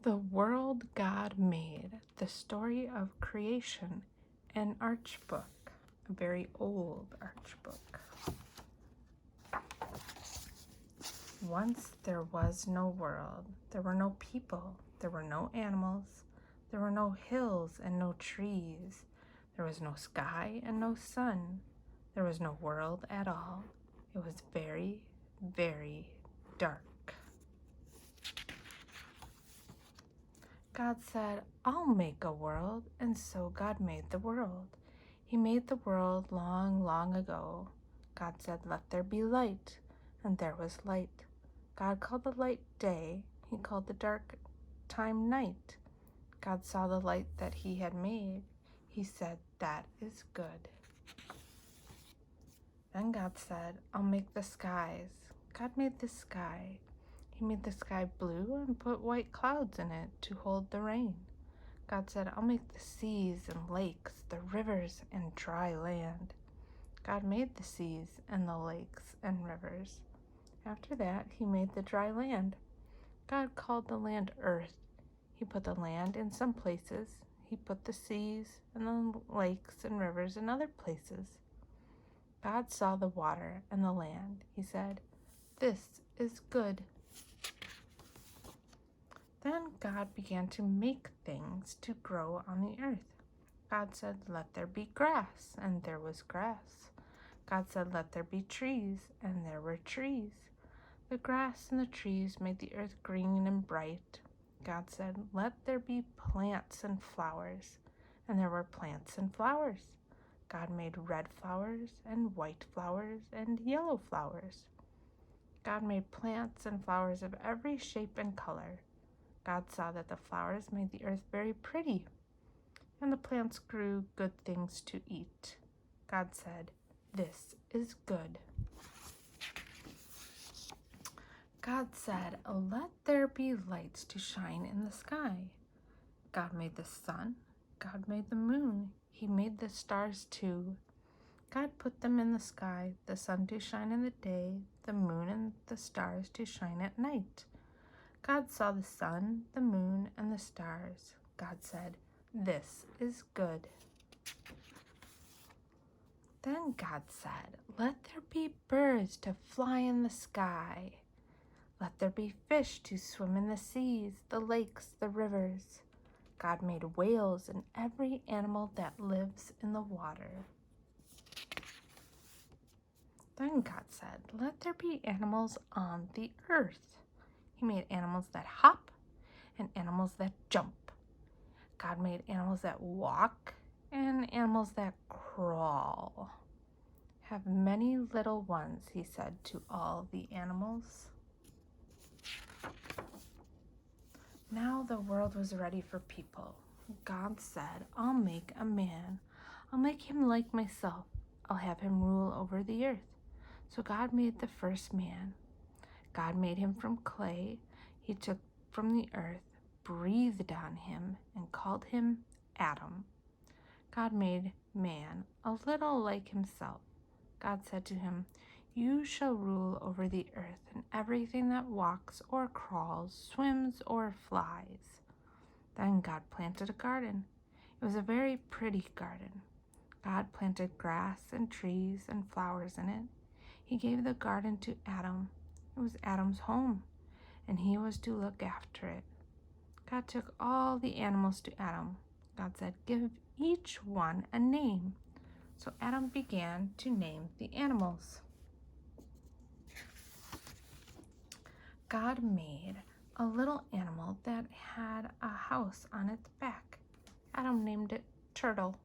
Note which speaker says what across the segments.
Speaker 1: The World God Made, the story of creation, an arch book, a very old arch book. Once there was no world, there were no people, there were no animals, there were no hills and no trees, there was no sky and no sun, there was no world at all. It was very, very dark. God said, I'll make a world, and so God made the world. He made the world long, long ago. God said, let there be light, and there was light. God called the light day. He called the dark time night. God saw the light that he had made. He said, that is good. Then God said, I'll make the skies. God made the sky. He made the sky blue and put white clouds in it to hold the rain. God said, I'll make the seas and lakes, the rivers and dry land. God made the seas and the lakes and rivers. After that, he made the dry land. God called the land earth. He put the land in some places. He put the seas and the lakes and rivers in other places. God saw the water and the land. He said, this is good. Then God began to make things to grow on the earth. God said, let there be grass, and there was grass. God said, let there be trees, and there were trees. The grass and the trees made the earth green and bright. God said, let there be plants and flowers, and there were plants and flowers. God made red flowers and white flowers and yellow flowers. God made plants and flowers of every shape and color. God saw that the flowers made the earth very pretty, and the plants grew good things to eat. God said, this is good. God said, let there be lights to shine in the sky. God made the sun. God made the moon. He made the stars too. God put them in the sky, the sun to shine in the day, the moon and the stars to shine at night. God saw the sun, the moon, and the stars. God said, this is good. Then God said, let there be birds to fly in the sky. Let there be fish to swim in the seas, the lakes, the rivers. God made whales and every animal that lives in the water. Then God said, let there be animals on the earth. He made animals that hop and animals that jump. God made animals that walk and animals that crawl. Have many little ones, he said to all the animals. Now the world was ready for people. God said, I'll make a man. I'll make him like myself. I'll have him rule over the earth. So God made the first man. God made him from clay. He took from the earth, breathed on him, and called him Adam. God made man a little like himself. God said to him, you shall rule over the earth and everything that walks or crawls, swims or flies. Then God planted a garden. It was a very pretty garden. God planted grass and trees and flowers in it. He gave the garden to Adam. It was Adam's home, and he was to look after it. God took all the animals to Adam. God said, give each one a name. So Adam began to name the animals. God made a little animal that had a house on its back. Adam named it Turtle.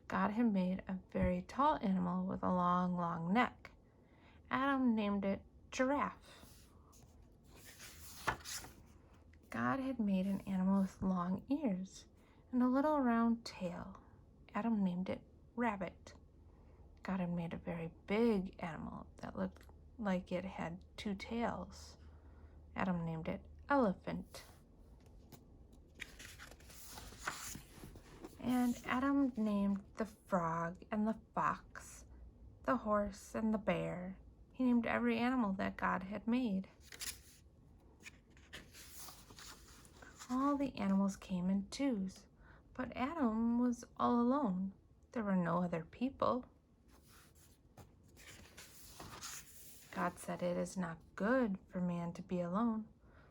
Speaker 1: God had made a very tall animal with a long, long neck. Adam named it Giraffe. God had made an animal with long ears and a little round tail. Adam named it Rabbit. God had made a very big animal that looked like it had two tails. Adam named it Elephant. And Adam named the frog and the fox, the horse and the bear. He named every animal that God had made. All the animals came in twos, but Adam was all alone. There were no other people. God said, "It is not good for man to be alone."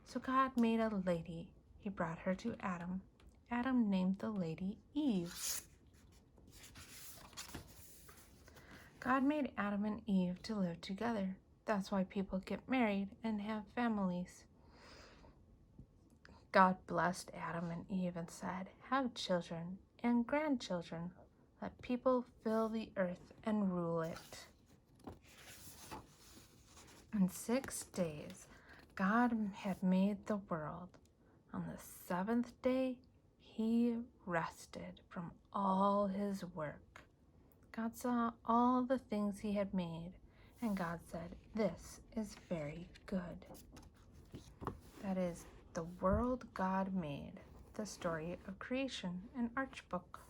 Speaker 1: So God made a lady. He brought her to Adam. Adam named the lady Eve. God made Adam and Eve to live together. That's why people get married and have families. God blessed Adam and Eve and said, "Have children and grandchildren. Let people fill the earth and rule it." In 6 days, God had made the world. On the 7th day, he rested from all his work. God saw all the things he had made, and God said, "This is very good." That is the world God made, the story of creation, an Arch book.